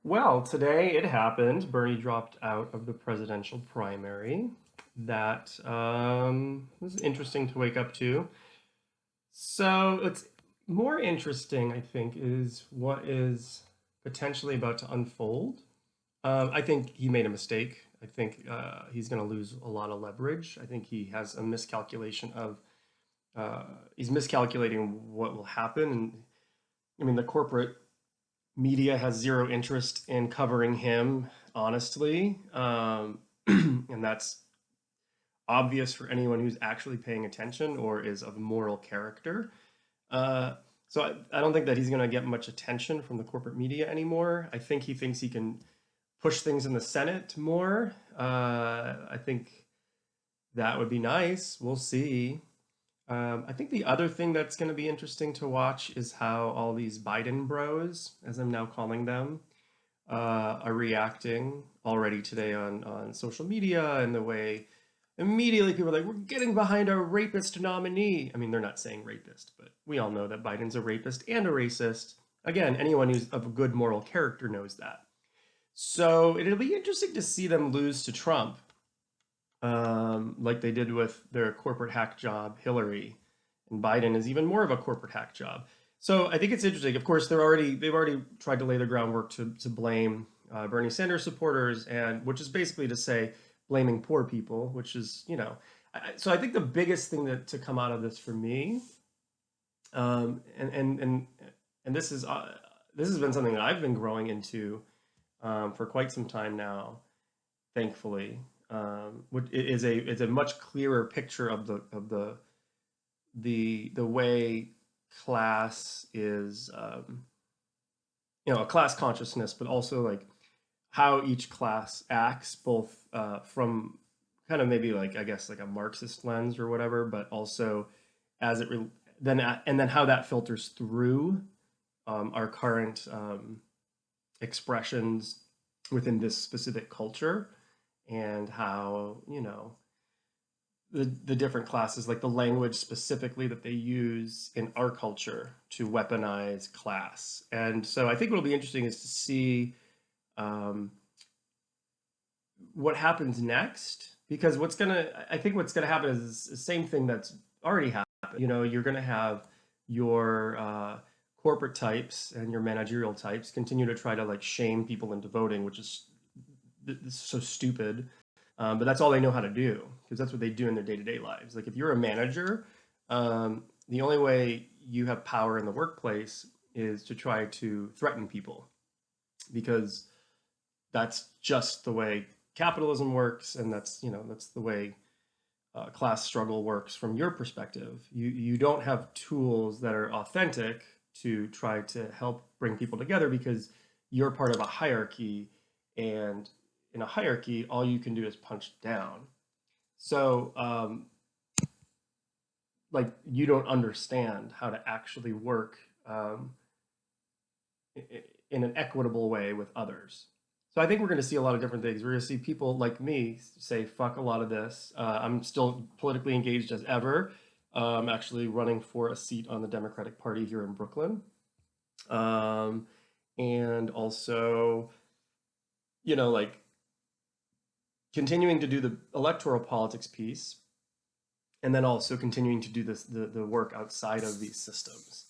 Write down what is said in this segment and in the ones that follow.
Well, today it happened. Bernie dropped out of the presidential primary. That was interesting to wake up to. So it's more interesting, I think, is what is potentially about to unfold. I think he made a mistake. I think he's going to lose a lot of leverage. I think he has a miscalculation of uh, he's miscalculating what will happen. And I mean, the corporate media has zero interest in covering him, honestly. And that's obvious for anyone who's actually paying attention or is of moral character. Uh, so I don't think that he's going to get much attention from the corporate media anymore. I think he thinks he can push things in the Senate more. I think that would be nice. We'll see. I think the other thing that's going to be interesting to watch is how all these Biden bros, as I'm now calling them, are reacting already today on social media and the way immediately people are like, we're getting behind our rapist nominee. I mean, they're not saying rapist, but we all know that Biden's a rapist and a racist. Again, anyone who's of a good moral character knows that. So it'll be interesting to see them lose to Trump, like they did with their corporate hack job, Hillary, and Biden is even more of a corporate hack job. So I think it's interesting. Of course, they've already tried to lay the groundwork to blame Bernie Sanders supporters, and which is basically to say blaming poor people, which is so I think the biggest thing that to come out of this for me, um, and and and and this has been something that I've been growing into for quite some time now, thankfully, which is a much clearer picture of the way class is, a class consciousness, but also like how each class acts, both from kind of maybe like I guess like a Marxist lens or whatever, but also as it re- then and then how that filters through our current expressions within this specific culture and how the different classes, like the language specifically that they use in our culture to weaponize class. And so I think what'll be interesting is to see um, what happens next, because I think what's gonna happen is the same thing that's already happened. You're gonna have your corporate types and your managerial types continue to try to like shame people into voting, which is so stupid. But that's all they know how to do because that's what they do in their day-to-day lives. Like if you're a manager, the only way you have power in the workplace is to try to threaten people because that's just the way capitalism works, and that's the way class struggle works from your perspective. You don't have tools that are authentic to try to help bring people together because you're part of a hierarchy, and in a hierarchy, all you can do is punch down. So, like, you don't understand how to actually work in an equitable way with others. So I think we're going to see a lot of different things. We're going to see people like me say, fuck a lot of this. I'm still politically engaged as ever. I'm actually running for a seat on the Democratic Party here in Brooklyn. Um, and also, like continuing to do the electoral politics piece, and then also continuing to do the work outside of these systems.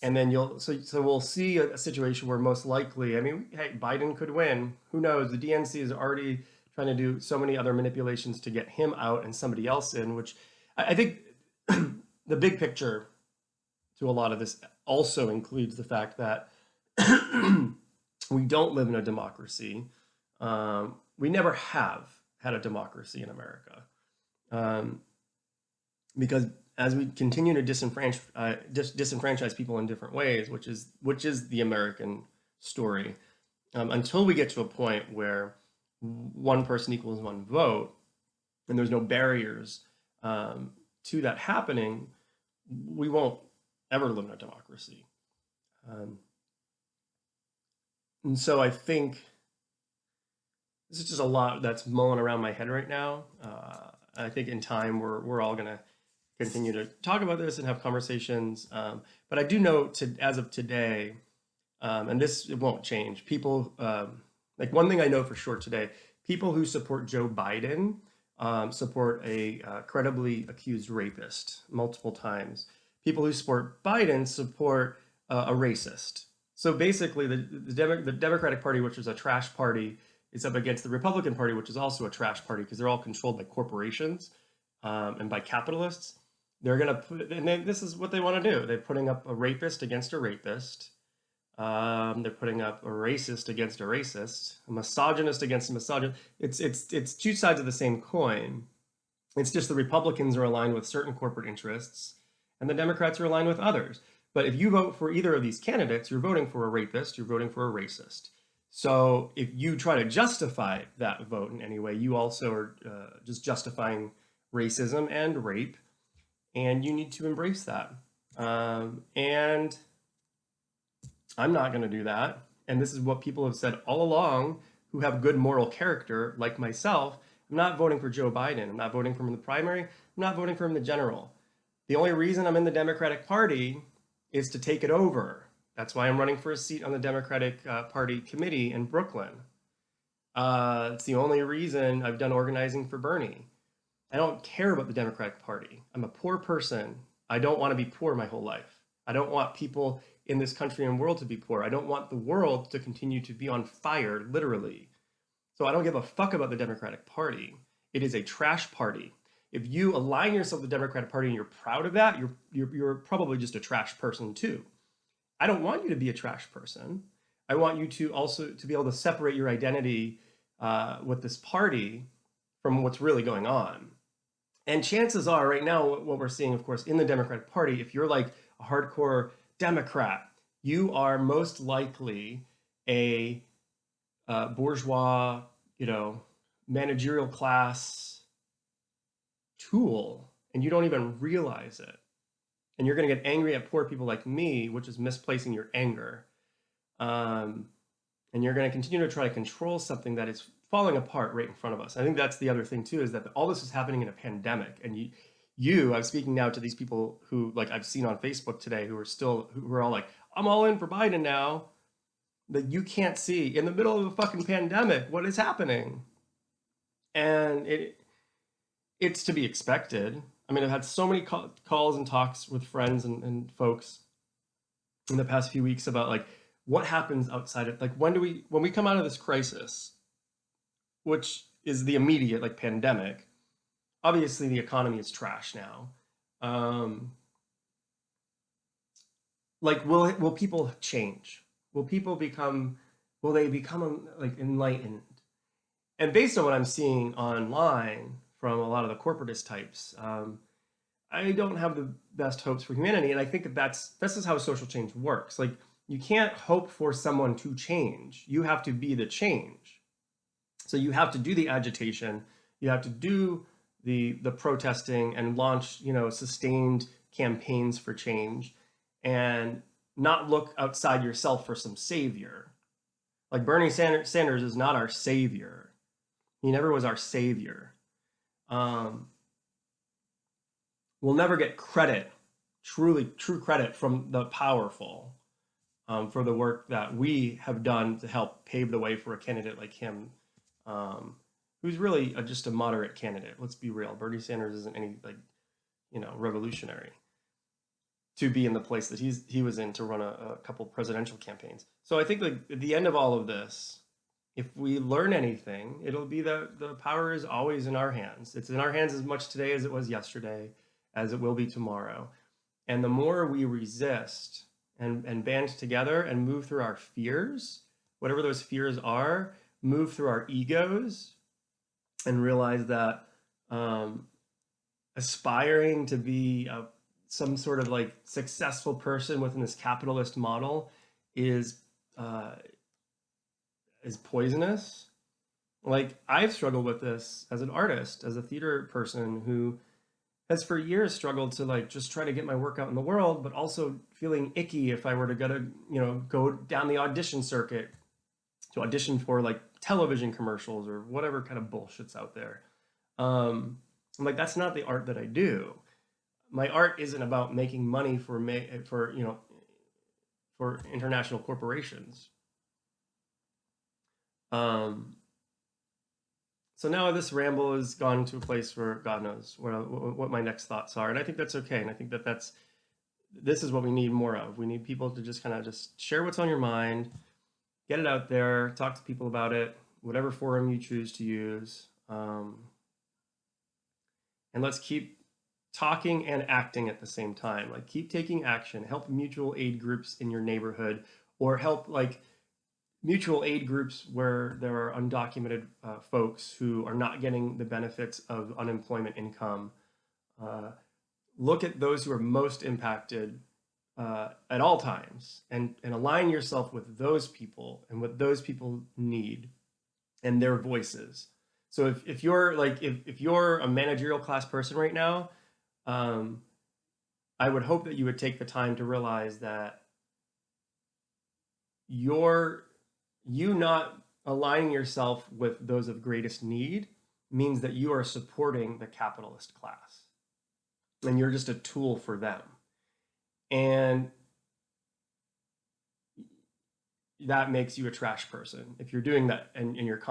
And then we'll see a situation where most likely, I mean, hey, Biden could win. Who knows? The DNC is already trying to do so many other manipulations to get him out and somebody else in, which I think the big picture to a lot of this also includes the fact that we don't live in a democracy. We never have had a democracy in America. Um, because as we continue to disenfranchise people in different ways, which is the American story, until we get to a point where one person equals one vote, and there's no barriers to that happening, we won't ever live in a democracy. Um, and so I think this is just a lot that's mulling around my head right now. I think in time we're all gonna continue to talk about this and have conversations. But I do know as of today, And this, it won't change. People, like one thing I know for sure today, people who support Joe Biden support a credibly accused rapist multiple times. People who support Biden support a racist. So basically, the Democratic Party, which is a trash party, is up against the Republican Party, which is also a trash party because they're all controlled by corporations and by capitalists. They're going to put, and this is what they want to do. They're putting up a rapist against a rapist. They're putting up a racist against a racist, a misogynist against a misogynist. It's two sides of the same coin. It's just the Republicans are aligned with certain corporate interests, and the Democrats are aligned with others. But if you vote for either of these candidates, you're voting for a rapist, you're voting for a racist. So if you try to justify that vote in any way, you also are just justifying racism and rape, and you need to embrace that. And I'm not going to do that. And this is what people have said all along who have good moral character, like myself. I'm not voting for Joe Biden. I'm not voting for him in the primary. I'm not voting for him in the general. The only reason I'm in the Democratic Party is to take it over. That's why I'm running for a seat on the Democratic Party committee in Brooklyn. It's the only reason I've done organizing for Bernie. I don't care about the Democratic Party. I'm a poor person. I don't want to be poor my whole life. I don't want people in this country and world to be poor. I don't want the world to continue to be on fire, literally. So I don't give a fuck about the Democratic Party. It is a trash party. If you align yourself with the Democratic Party and you're proud of that, you're probably just a trash person too. I don't want you to be a trash person. I want you to also to be able to separate your identity with this party from what's really going on. And chances are, right now, what we're seeing, of course, in the Democratic Party, if you're like a hardcore Democrat, you are most likely a bourgeois, managerial class tool, and you don't even realize it. And you're going to get angry at poor people like me, which is misplacing your anger. And you're going to continue to try to control something that is falling apart right in front of us. I think that's the other thing too, is that all this is happening in a pandemic. And I'm speaking now to these people who, like I've seen on Facebook today, who are all like, I'm all in for Biden now. That you can't see in the middle of a fucking pandemic what is happening. And it's to be expected. I mean, I've had so many calls and talks with friends and folks in the past few weeks about like what happens outside of, like, when we come out of this crisis, which is the immediate like pandemic. Obviously, the economy is trash now. Like, will people change? Will they become like enlightened? And based on what I'm seeing online from a lot of the corporatist types, I don't have the best hopes for humanity. And I think this is how social change works. Like, you can't hope for someone to change. You have to be the change. So you have to do the agitation. You have to do the protesting and launch, sustained campaigns for change, and not look outside yourself for some savior. Like Bernie Sanders is not our savior. He never was our savior. We'll never get credit, true credit from the powerful for the work that we have done to help pave the way for a candidate like him, who's really just a moderate candidate. Let's be real. Bernie Sanders isn't any revolutionary to be in the place that he was in to run a couple presidential campaigns. So I think like at the end of all of this, if we learn anything, it'll be that the power is always in our hands. It's in our hands as much today as it was yesterday, as it will be tomorrow. And the more we resist and band together and move through our fears, whatever those fears are, move through our egos and realize that aspiring to be some sort of like successful person within this capitalist model is poisonous. Like, I've struggled with this as an artist, as a theater person who has for years struggled to like just try to get my work out in the world, but also feeling icky if I were to go down the audition circuit to audition for like television commercials or whatever kind of bullshit's out there. I'm like, that's not the art that I do. My art isn't about making money for for international corporations. So now this ramble has gone to a place where God knows what my next thoughts are, and I think that's okay. And I think that this is what we need more of. We need people to just kind of just share what's on your mind, get it out there, talk to people about it, whatever forum you choose to use, and let's keep talking and acting at the same time. Like keep taking action, help mutual aid groups in your neighborhood, or help like mutual aid groups where there are undocumented folks who are not getting the benefits of unemployment income. Look at those who are most impacted at all times, and align yourself with those people and what those people need and their voices. So if you're like if you're a managerial class person right now, I would hope that you would take the time to realize that you not aligning yourself with those of greatest need means that you are supporting the capitalist class and you're just a tool for them. And that makes you a trash person if you're doing that, and you're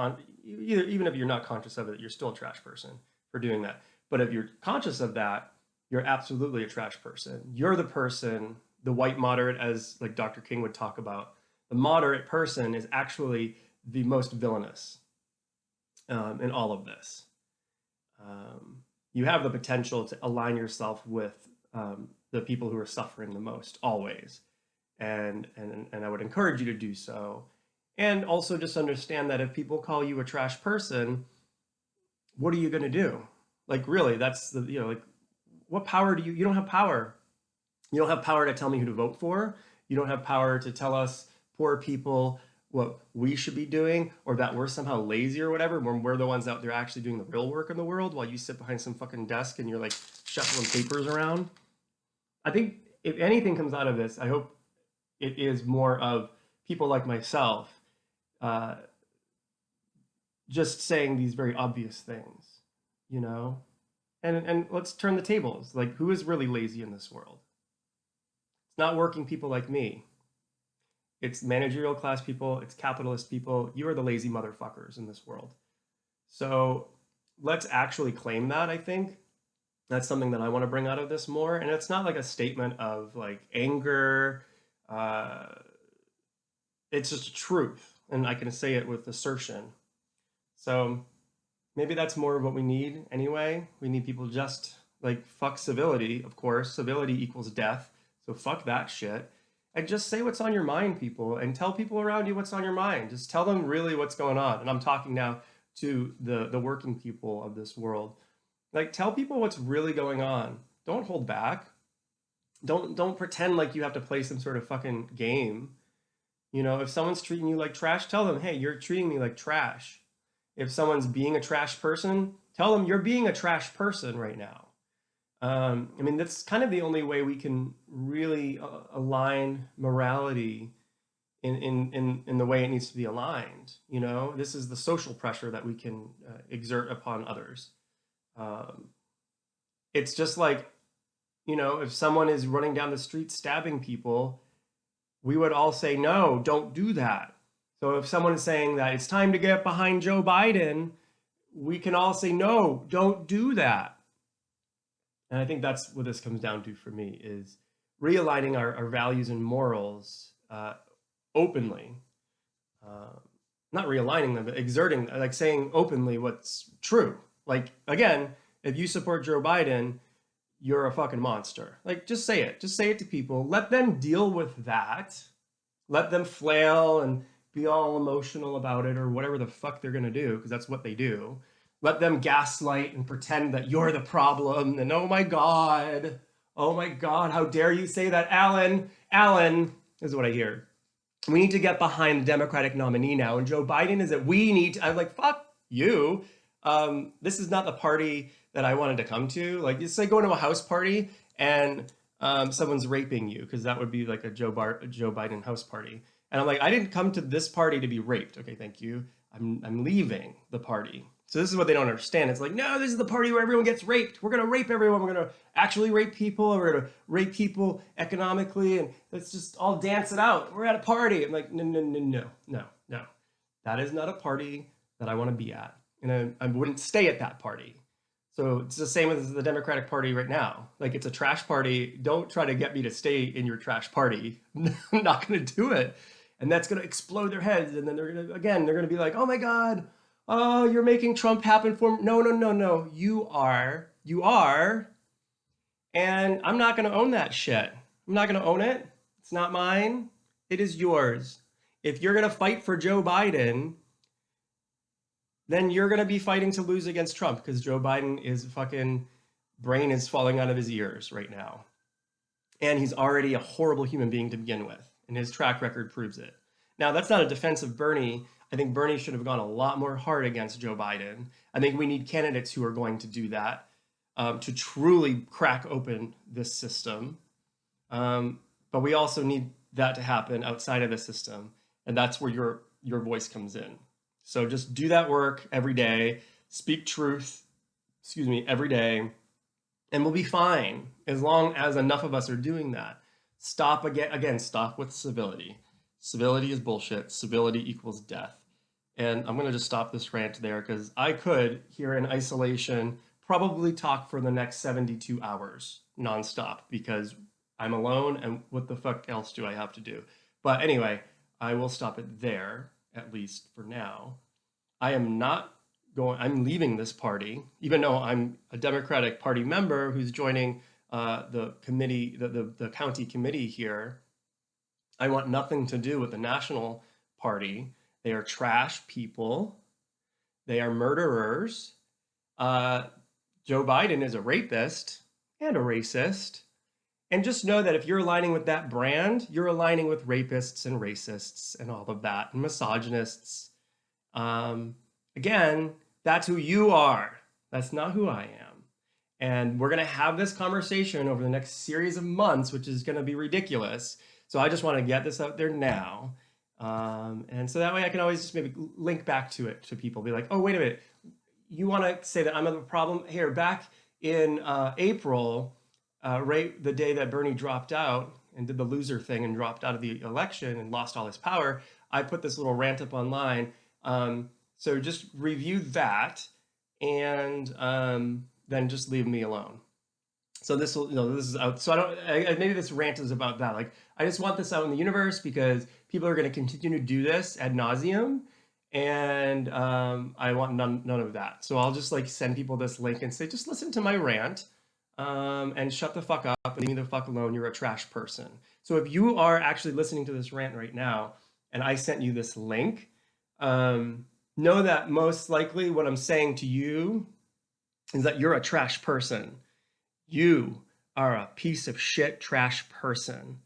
even if you're not conscious of it, you're still a trash person for doing that. But if you're conscious of that, you're absolutely a trash person. You're the person, the white moderate, as like Dr. King would talk about. The moderate person is actually the most villainous in all of this. You have the potential to align yourself with the people who are suffering the most, always. And I would encourage you to do so. And also just understand that if people call you a trash person, what are you going to do? Like, really, that's the, like, what power do you don't have power. You don't have power to tell me who to vote for. You don't have power to tell us poor people what we should be doing, or that we're somehow lazy or whatever, when we're the ones out there actually doing the real work in the world while you sit behind some fucking desk and you're like shuffling papers around. I think if anything comes out of this, I hope it is more of people like myself just saying these very obvious things, you know? And let's turn the tables. Like, who is really lazy in this world? It's not working people like me. It's managerial class people. It's capitalist people. You are the lazy motherfuckers in this world. So let's actually claim that, I think. That's something that I want to bring out of this more. And it's not like a statement of like anger. It's just a truth. And I can say it with assertion. So maybe that's more of what we need anyway. We need people just like fuck civility, of course. Civility equals death. So fuck that shit. And just say what's on your mind, people, and tell people around you what's on your mind. Just tell them really what's going on. And I'm talking now to the working people of this world. Like, tell people what's really going on. Don't hold back. Don't pretend like you have to play some sort of fucking game. You know, if someone's treating you like trash, tell them, hey, you're treating me like trash. If someone's being a trash person, tell them you're being a trash person right now. I mean, that's kind of the only way we can really align morality in the way it needs to be aligned. You know, this is the social pressure that we can exert upon others. It's just like, you know, if someone is running down the street stabbing people, we would all say, no, don't do that. So if someone is saying that it's time to get behind Joe Biden, we can all say, no, don't do that. And I think that's what this comes down to for me, is realigning our values and morals openly. Not realigning them, but exerting, like saying openly what's true. Like, again, if you support Joe Biden, you're a fucking monster. Like, just say it. Just say it to people. Let them deal with that. Let them flail and be all emotional about it or whatever the fuck they're going to do, because that's what they do. Let them gaslight and pretend that you're the problem. And oh my God, how dare you say that, Alan? Alan is what I hear. We need to get behind the Democratic nominee now. And Joe Biden is that we need to, I'm like, fuck you. This is not the party that I wanted to come to. Like, it's like going to a house party and someone's raping you, because that would be like a Joe Biden house party. And I'm like, I didn't come to this party to be raped. Okay, thank you. I'm leaving the party. So this is what they don't understand. It's like, no, this is the party where everyone gets raped. We're going to rape everyone. We're going to actually rape people. We're going to rape people economically. And let's just all dance it out. We're at a party. I'm like, no, no, no, no, no, no. That is not a party that I want to be at. And I wouldn't stay at that party. So it's the same as the Democratic Party right now. Like, it's a trash party. Don't try to get me to stay in your trash party. I'm not going to do it. And that's going to explode their heads. And then they're going to, again, they're going to be like, oh my God, oh, you're making Trump happen for me. No, no, no, no. You are. And I'm not going to own that shit. I'm not going to own it. It's not mine. It is yours. If you're going to fight for Joe Biden, then you're going to be fighting to lose against Trump, because Joe Biden is fucking brain is falling out of his ears right now. And he's already a horrible human being to begin with. And his track record proves it. Now, that's not a defense of Bernie. I think Bernie should have gone a lot more hard against Joe Biden. I think we need candidates who are going to do that to truly crack open this system. But we also need that to happen outside of the system. And that's where your voice comes in. So just do that work every day. Speak truth, every day. And we'll be fine as long as enough of us are doing that. Stop with civility. Civility is bullshit. Civility equals death. And I'm going to just stop this rant there, because I could, here in isolation, probably talk for the next 72 hours nonstop, because I'm alone and what the fuck else do I have to do? But anyway, I will stop it there, at least for now. I'm leaving this party, even though I'm a Democratic Party member who's joining the committee, the county committee here. I want nothing to do with the National Party. They are trash people. They are murderers. Joe Biden is a rapist and a racist. And just know that if you're aligning with that brand, you're aligning with rapists and racists and all of that, and misogynists. Again, that's who you are. That's not who I am. And we're going to have this conversation over the next series of months, which is going to be ridiculous. So I just want to get this out there now. And so that way I can always just maybe link back to it to people. Be like, oh, wait a minute. You want to say that I'm a problem? Here, back in April, right the day that Bernie dropped out and did the loser thing and dropped out of the election and lost all his power, I put this little rant up online. So just review that, and then just leave me alone. So this will, this is out. So maybe this rant is about that. Like, I just want this out in the universe because people are going to continue to do this ad nauseum, and I want none of that. So I'll just like send people this link and say, just listen to my rant, and shut the fuck up and leave me the fuck alone. You're a trash person. So if you are actually listening to this rant right now, and I sent you this link, know that most likely what I'm saying to you is that you're a trash person. You are a piece of shit trash person.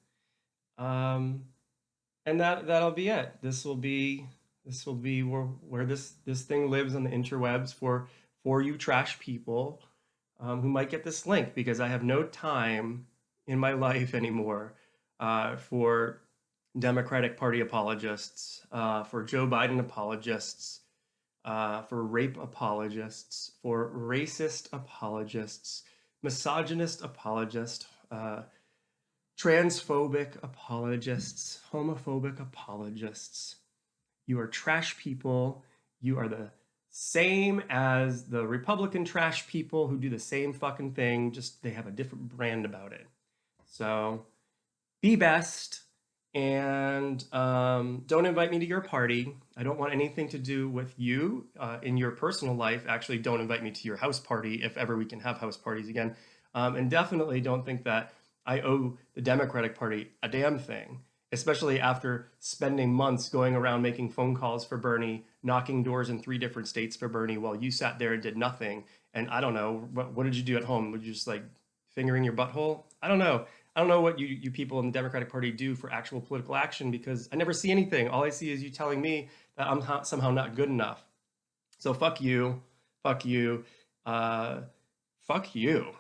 And that'll be it. This will be where this thing lives on the interwebs for you trash people who might get this link, because I have no time in my life anymore for Democratic Party apologists, for Joe Biden apologists, for rape apologists, for racist apologists, misogynist apologists, transphobic apologists, homophobic apologists. You are trash people. You are the same as the Republican trash people who do the same fucking thing, just they have a different brand about it. So be best, and don't invite me to your party. I don't want anything to do with you in your personal life. Actually, don't invite me to your house party if ever we can have house parties again. And definitely don't think that I owe the Democratic Party a damn thing, especially after spending months going around making phone calls for Bernie, knocking doors in 3 different states for Bernie while you sat there and did nothing. And I don't know, what did you do at home? Would you just like fingering your butthole? I don't know. I don't know what you people in the Democratic Party do for actual political action, because I never see anything. All I see is you telling me that I'm somehow not good enough. So fuck you, fuck you, fuck you.